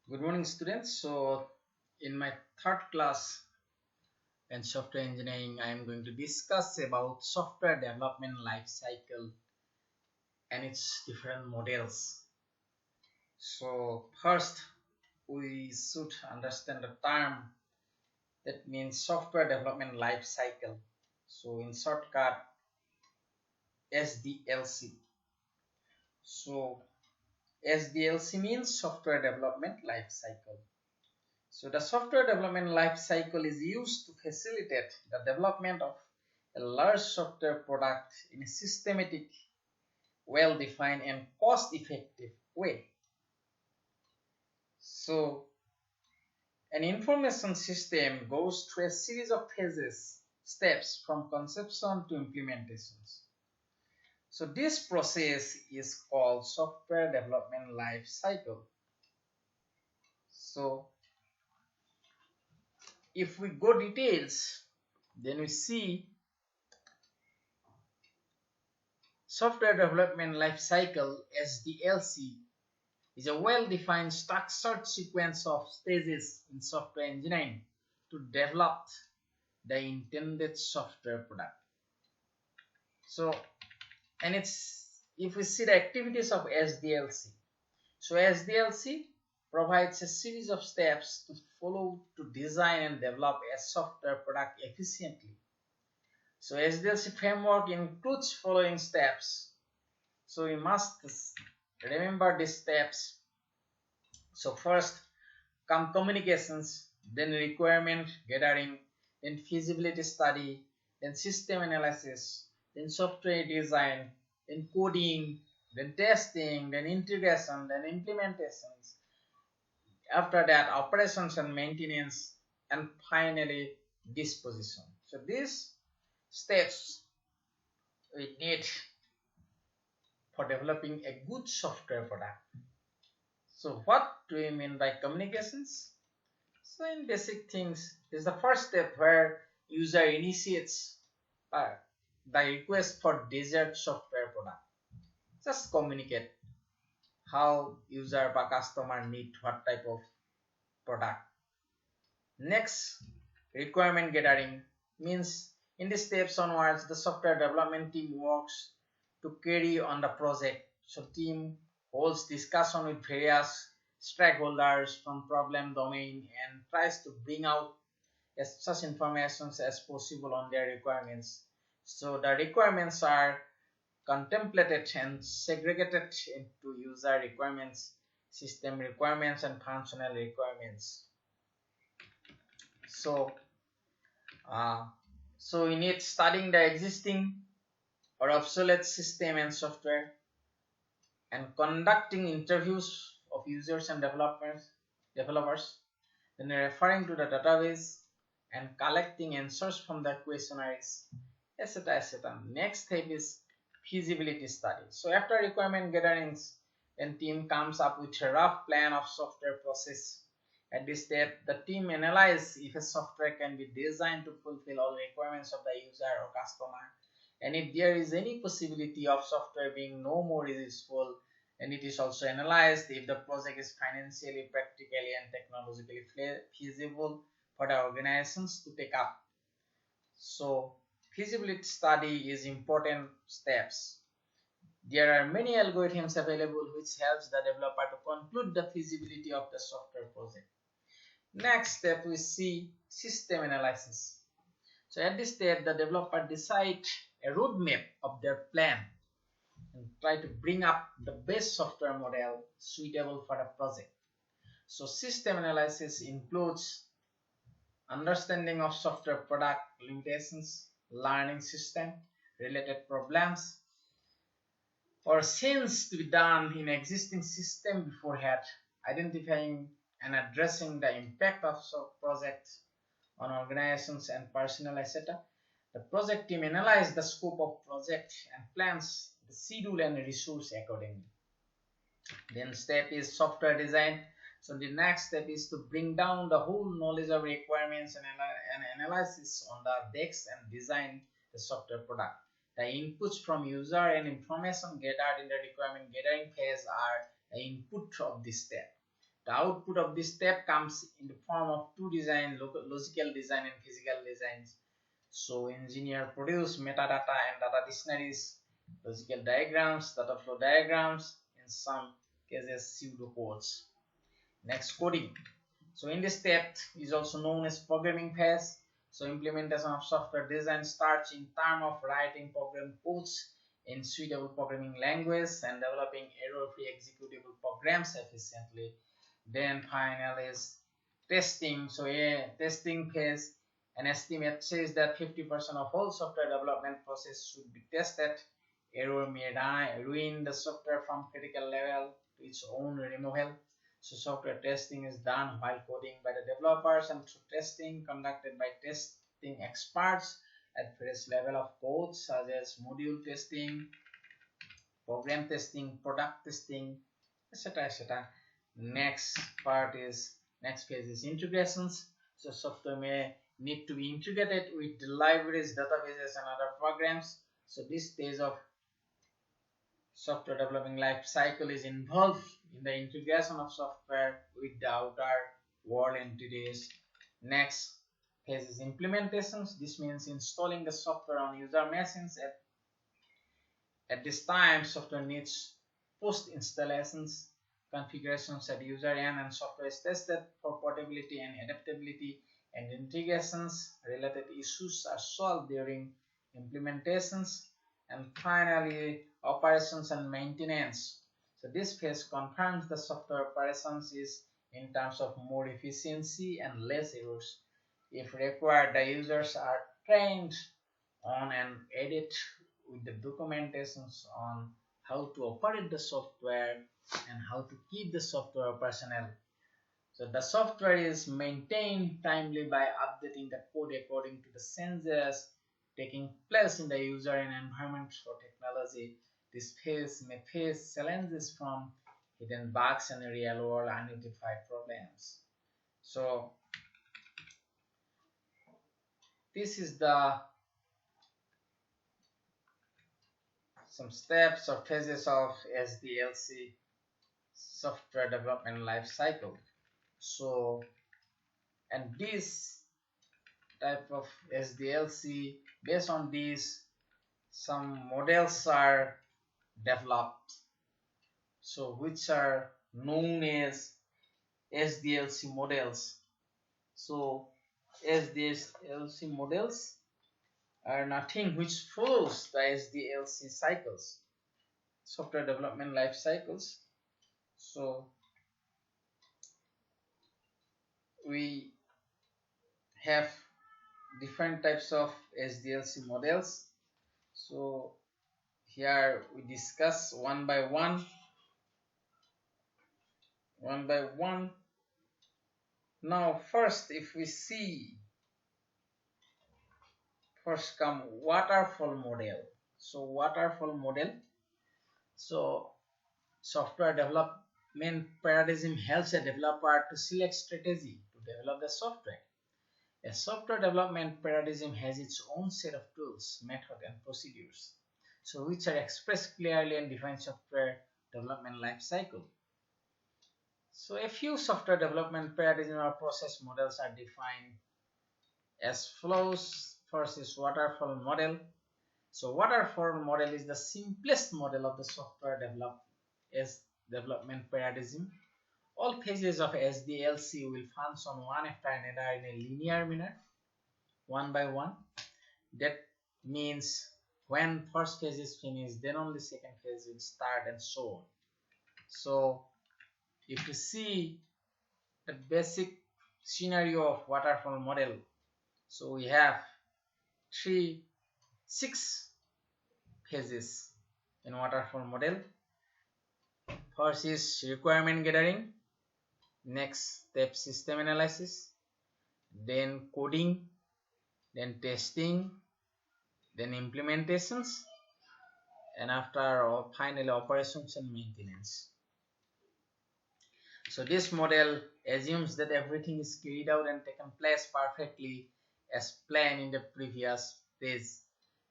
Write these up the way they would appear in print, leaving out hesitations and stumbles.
Good morning, students. So, in my third class in software engineering, I am going to discuss about software development life cycle and its different models. So, first, we should understand the term that means software development life cycle. So, in shortcut, SDLC. So, SDLC means software development life cycle. So the software development life cycle is used to facilitate the development of a large software product in a systematic, well-defined and cost-effective way. So an information system goes through a series of steps from conception to implementations. So this process is called software development life cycle. So if we go details, then we see software development life cycle (SDLC) is a well-defined structured sequence of stages in software engineering to develop the intended software product. So, and it's if we see the activities of SDLC. So SDLC provides a series of steps to follow to design and develop a software product efficiently. So SDLC framework includes following steps. So we must remember these steps. So first come communications, then requirement gathering, then feasibility study, then system analysis, then software design, then coding, then testing, then integration, then implementations. After that, operations and maintenance, and finally disposition. So these steps we need for developing a good software product. So what do we mean by communications? So in basic things, this is the first step where user initiates the request for desired software product. Just communicate how user or customer need what type of product. Next, requirement gathering means in the steps onwards, the software development team works to carry on the project. So team holds discussion with various stakeholders from problem domain and tries to bring out as such information as possible on their requirements. So the requirements are contemplated and segregated into user requirements, system requirements, and functional requirements. So, uh, so we need studying the existing or obsolete system and software and conducting interviews of users and developers, then referring to the database and collecting answers from the questionnaires, etc. etc. Next step is feasibility study. So after requirement gatherings, then team comes up with a rough plan of software process. At this step, the team analyzes if a software can be designed to fulfill all requirements of the user or customer, and if there is any possibility of software being no more useful, and it is also analyzed if the project is financially, practically, and technologically feasible for the organizations to take up. So feasibility study is important steps. There are many algorithms available which helps the developer to conclude the feasibility of the software project. Next step we see system analysis. So at this step the developer decides a roadmap of their plan and try to bring up the best software model suitable for the project. So system analysis includes understanding of software product limitations, learning system, related problems, or change to be done in existing system beforehand, identifying and addressing the impact of project on organizations and personnel, etc. The project team analyzes the scope of project and plans the schedule and resource accordingly. Then step is software design. So the next step is to bring down the whole knowledge of requirements and analysis on the decks and design the software product. The inputs from user and information gathered in the requirement gathering phase are the input of this step. The output of this step comes in the form of two design, logical design and physical designs. So engineer produce metadata and data dictionaries, logical diagrams, data flow diagrams, in some cases pseudocodes. Next, coding. So in this step is also known as programming phase. So implementation of software design starts in terms of writing program codes in suitable programming language and developing error-free executable programs efficiently. Then final is testing. So a testing phase, an estimate says that 50% of all software development process should be tested. Error may ruin the software from critical level to its own removal. So software testing is done while coding by the developers and through testing conducted by testing experts at various level of code such as module testing, program testing, product testing, etc. etc. Next phase is integrations. So software may need to be integrated with the libraries, databases, and other programs. So this stage of software developing life cycle is involved in the integration of software with the outer world entities. Next phase is implementations. This means installing the software on user machines. At this time, software needs post-installations, configurations at user end, and software is tested for portability and adaptability, and integrations related issues are solved during implementations. And finally, operations and maintenance. So this phase confirms the software operations is in terms of more efficiency and less errors. If required, the users are trained on and edit with the documentations on how to operate the software and how to keep the software operational. So the software is maintained timely by updating the code according to the changes taking place in the user and environment for technology. This phase may face challenges from hidden bugs and real world unidentified problems. So this is the some steps or phases of SDLC, software development life cycle. So, and this type of SDLC, based on these, some models are developed, so which are known as SDLC models. So SDLC models are nothing which follows the SDLC cycles, software development life cycles. So we have different types of SDLC models. So here we discuss one by one. Now first, if we see, first come waterfall model. So waterfall model, so software development paradigm helps a developer to select strategy to develop the software. A software development paradigm has its own set of tools, methods, and procedures, so which are expressed clearly and define software development life cycle. So a few software development paradigm or process models are defined as follows. First is waterfall model. So waterfall model is the simplest model of the software development paradigm. All phases of SDLC will function one after another in a linear manner, one by one. That means when first phase is finished, then only second phase will start, and so on. So if you see the basic scenario of waterfall model, so we have six phases in waterfall model. First is requirement gathering, next step system analysis, then coding, then testing, then implementations, and after finally operations and maintenance. So this model assumes that everything is carried out and taken place perfectly as planned in the previous phase,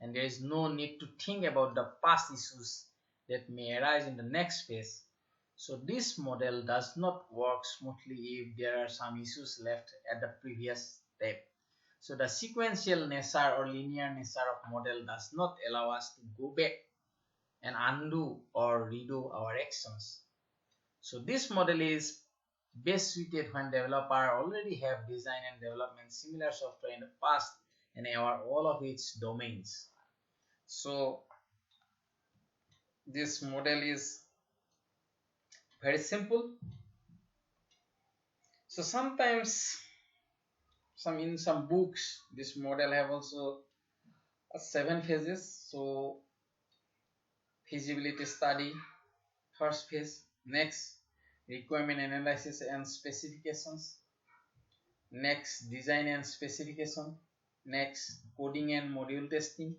and there is no need to think about the past issues that may arise in the next phase. So this model does not work smoothly if there are some issues left at the previous step. So the sequential nature or linear nature of model does not allow us to go back and undo or redo our actions. So this model is best suited when developer already have design and development similar software in the past and are all of its domains. So this model is very simple. So sometimes in some books this model have also 7 phases. So feasibility study, first phase, next requirement analysis and specifications, next design and specification, next coding and module testing,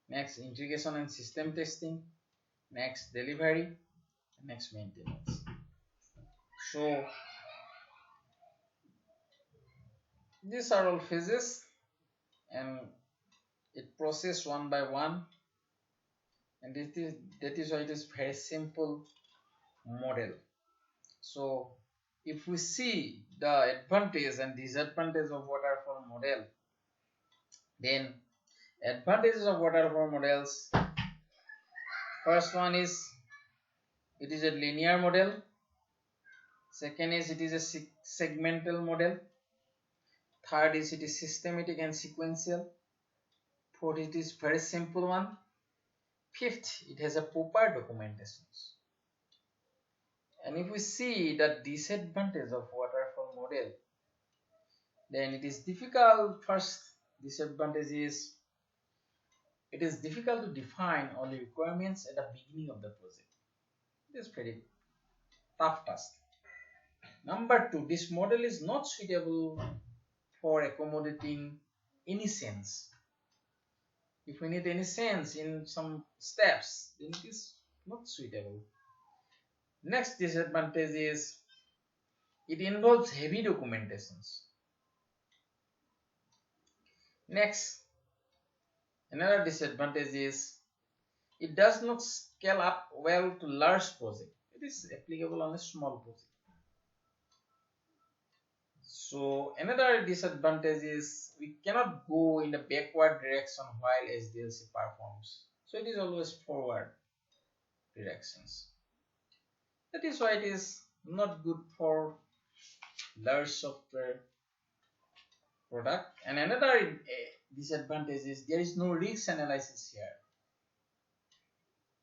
next integration and system testing, next delivery, next maintenance. So these are all phases and it process one by one, and that is why it is very simple model. So if we see the advantage and disadvantage of waterfall model, then advantages of waterfall models, first one is it is a linear model, second is it is a segmental model, third is it is systematic and sequential, fourth it is very simple one, fifth it has a proper documentation. And if we see the disadvantage of waterfall model, then it is difficult. First disadvantage is it is difficult to define all the requirements at the beginning of the project. It is very tough task. Number two, this model is not suitable for accommodating any sense. If we need any sense in some steps, then it is not suitable. Next disadvantage is it involves heavy documentations. Next, another disadvantage is it does not scale up well to large project. It is applicable on a small project. So another disadvantage is we cannot go in the backward direction while Sdlc performs. So it is always forward directions. That is why it is not good for large software product. And another disadvantage is there is no risk analysis here.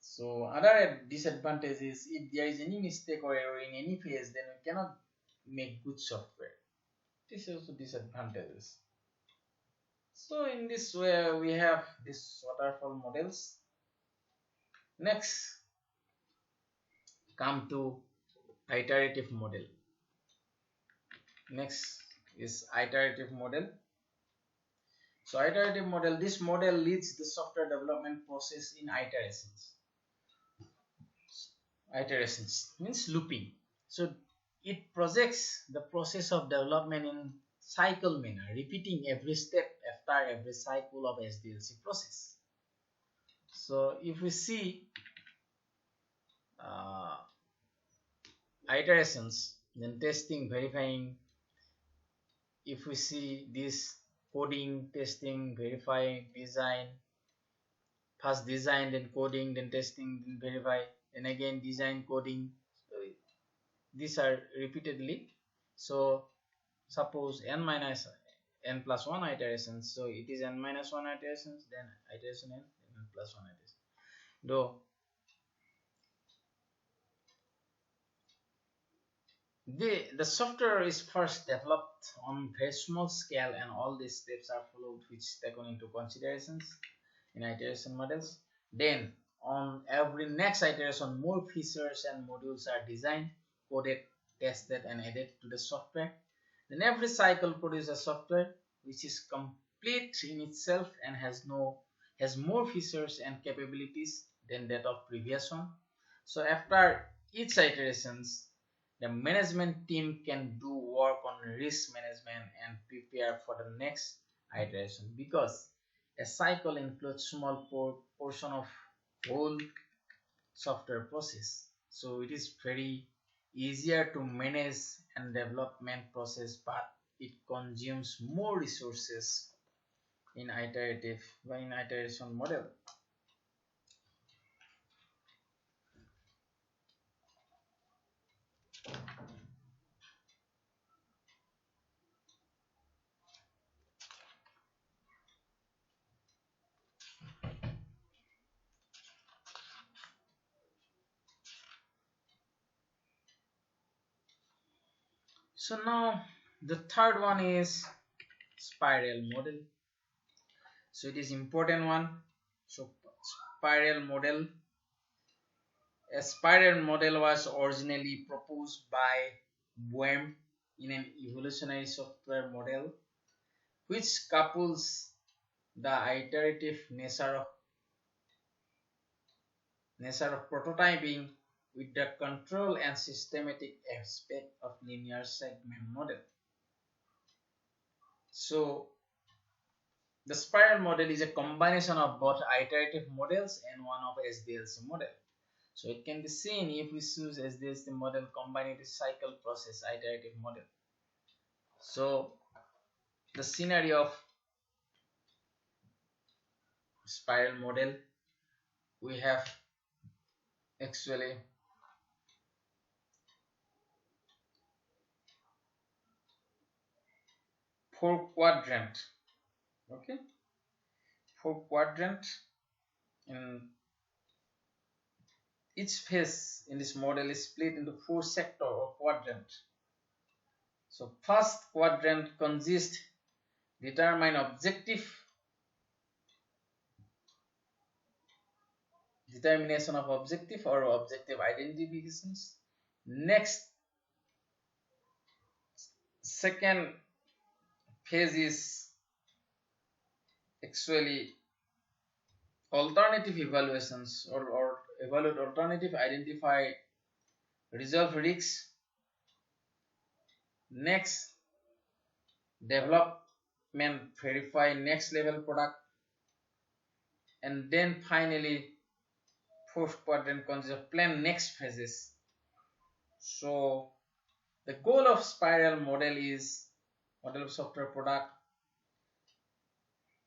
So other disadvantage is if there is any mistake or error in any phase, then we cannot make good software. This is also disadvantages. So in this way we have this waterfall models. Next, come to iterative model. Next is iterative model. So iterative model, this model leads the software development process in iterations. Iterations means looping. So it projects the process of development in cycle manner, repeating every step after every cycle of Sdlc process. So if we see iterations, then testing, verifying, if we see this coding, testing, verify, design, first design, then coding, then testing, then verify, then again design, coding. So these are repeatedly. So suppose n minus n plus 1 iterations, so it is n minus 1 iterations, then iteration n, n plus 1 iteration. Though the software is first developed on very small scale and all these steps are followed which taken into considerations in iteration models. Then on every next iteration more features and modules are designed, coded, tested and added to the software. Then every cycle produces a software which is complete in itself and has more features and capabilities than that of previous one. So after each iterations, the management team can do work on risk management and prepare for the next iteration, because a cycle includes small portion of whole software process. So it is very easier to manage and development process, but it consumes more resources in iteration model. So now the third one is spiral model. So it is important one. So spiral model. A spiral model was originally proposed by Boehm in an evolutionary software model which couples the iterative nature of prototyping with the control and systematic aspect of linear segment model. So the spiral model is a combination of both iterative models and one of Sdlc model. So it can be seen if we choose Sdlc model combined with cycle process iterative model. So the scenario of spiral model, we have actually four quadrant. Okay, four quadrant, and each phase in this model is split into four sector or quadrant. So first quadrant consists determine objective, determination of objective or objective identifications. Next, second phase is actually alternative evaluations or evaluate alternative, identify, resolve risks. Next, development, verify next level product, and then finally fourth quadrant consists of plan next phases. So the goal of spiral model of software product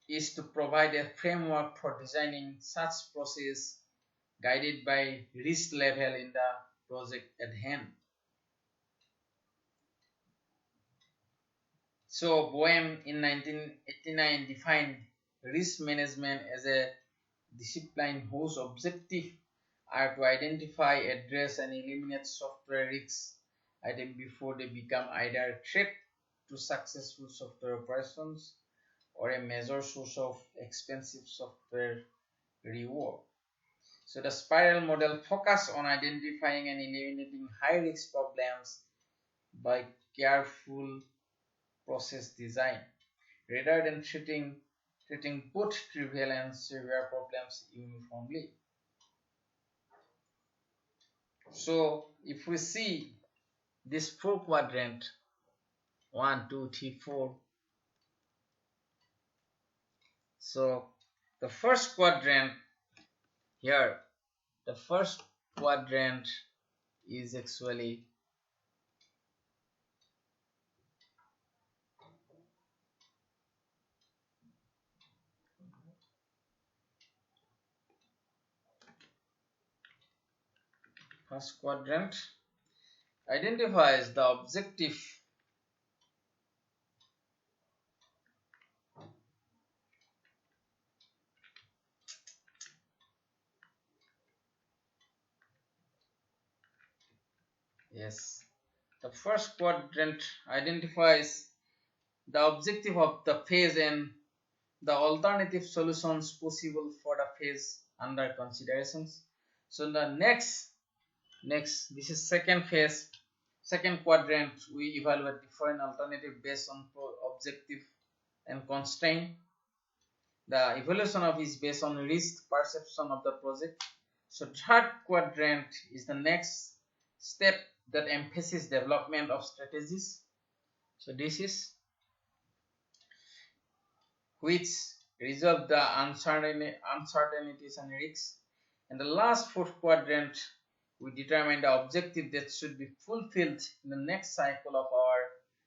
is to provide a framework for designing such process guided by risk level in the project at hand. So Boehm in 1989 defined risk management as a discipline whose objective are to identify, address, and eliminate software risks items before they become either a threat to successful software operations or a major source of expensive software rework. So the spiral model focuses on identifying and eliminating high-risk problems by careful process design, rather than treating both trivial and severe problems uniformly. So if we see this four quadrant, 1, 2, 3, 4. So the first quadrant here, the first quadrant is actually first quadrant identifies the objective. Yes, the first quadrant identifies the objective of the phase and the alternative solutions possible for the phase under considerations. So the next this is second phase, second quadrant, we evaluate different alternative based on objective and constraint. The evaluation of is based on risk perception of the project. So third quadrant is the next step that emphasizes development of strategies. So this is which resolve the uncertainties and risks. And the last fourth quadrant we determine the objective that should be fulfilled in the next cycle of our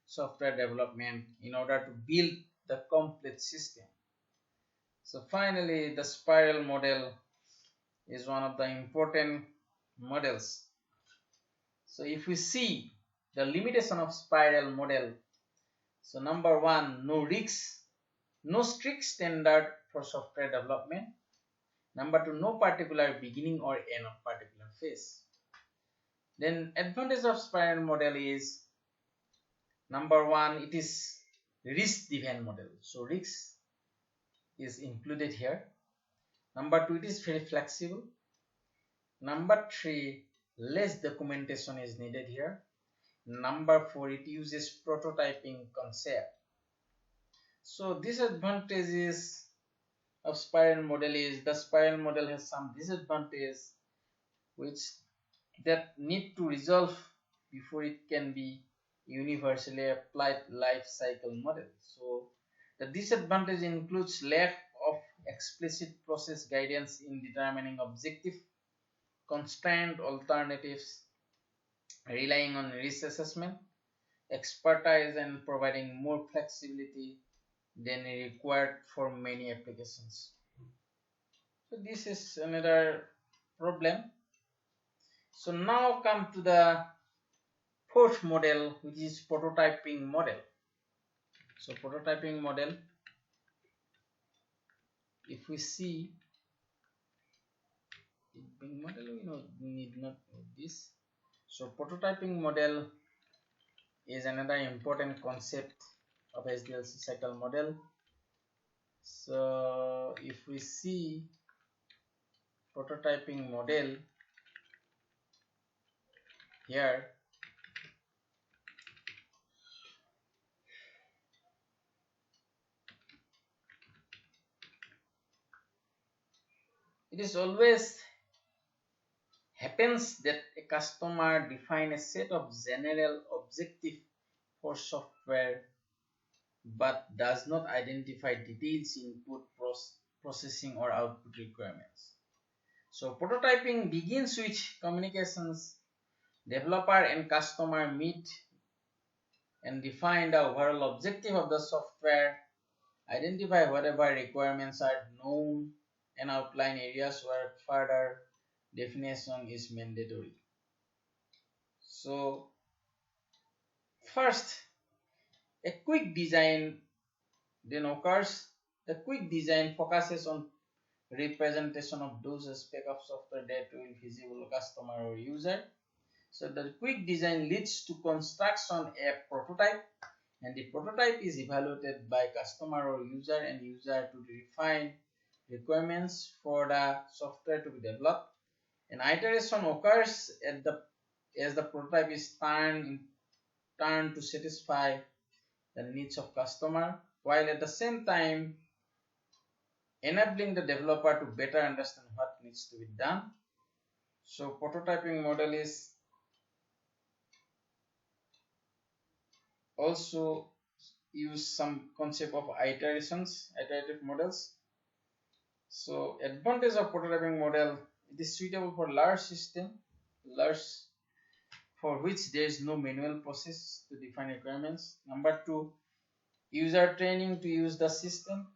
software development in order to build the complete system. So finally, the spiral model is one of the important models. So if we see the limitation of spiral model, so number one, no risks, no strict standard for software development. Number two, no particular beginning or end of particular phase. Then advantage of spiral model is number one, it is risk driven model. So risk is included here. Number two, it is very flexible. Number three, less documentation is needed here. Number four, it uses prototyping concept. So disadvantages of spiral model is the spiral model has some disadvantages which that need to resolve before it can be universally applied life cycle model. So the disadvantage includes lack of explicit process guidance in determining objective, constraint alternatives, relying on risk assessment, expertise, and providing more flexibility than required for many applications. So this is another problem. So now come to the fourth model, which is prototyping model. So prototyping model, if we see model, we need not this. So prototyping model is another important concept of Sdlc cycle model. So if we see prototyping model here, it is always happens that a customer defines a set of general objectives for software but does not identify details input processing or output requirements. So prototyping begins with communications. Developer and customer meet and define the overall objective of the software, identify whatever requirements are known, and outline areas where further definition is mandatory. So first, a quick design then occurs. The quick design focuses on representation of those aspects of software that will be feasible to customer or user. So the quick design leads to construction of a prototype, and the prototype is evaluated by customer or user and user to define requirements for the software to be developed. An iteration occurs as the prototype is turned to satisfy the needs of customer, while at the same time enabling the developer to better understand what needs to be done. So prototyping model is also use some concept of iterative models. So advantage of prototyping model, it is suitable for large system, for which there is no manual process to define requirements. Number two, user training to use the system.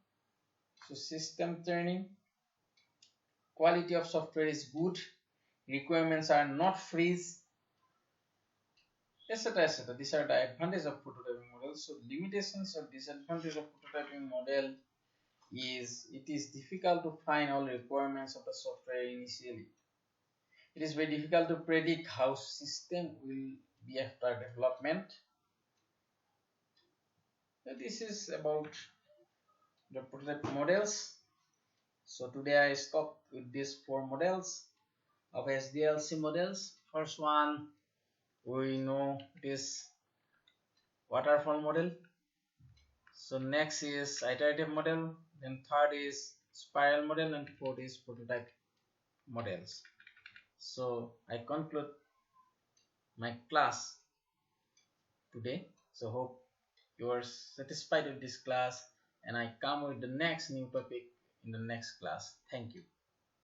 So system training, quality of software is good, requirements are not freeze, etc., etc. These are the advantages of prototyping model. So limitations or disadvantages of prototyping model is it is difficult to find all requirements of the software initially. It is very difficult to predict how system will be after development. So this is about the prototype models. So today I stopped with these four models of Sdlc models. First one we know it is waterfall model. So next is iterative model, then third is spiral model, and fourth is prototype models. So I conclude my class today. So hope you are satisfied with this class, and I come with the next new topic in the next class. Thank you.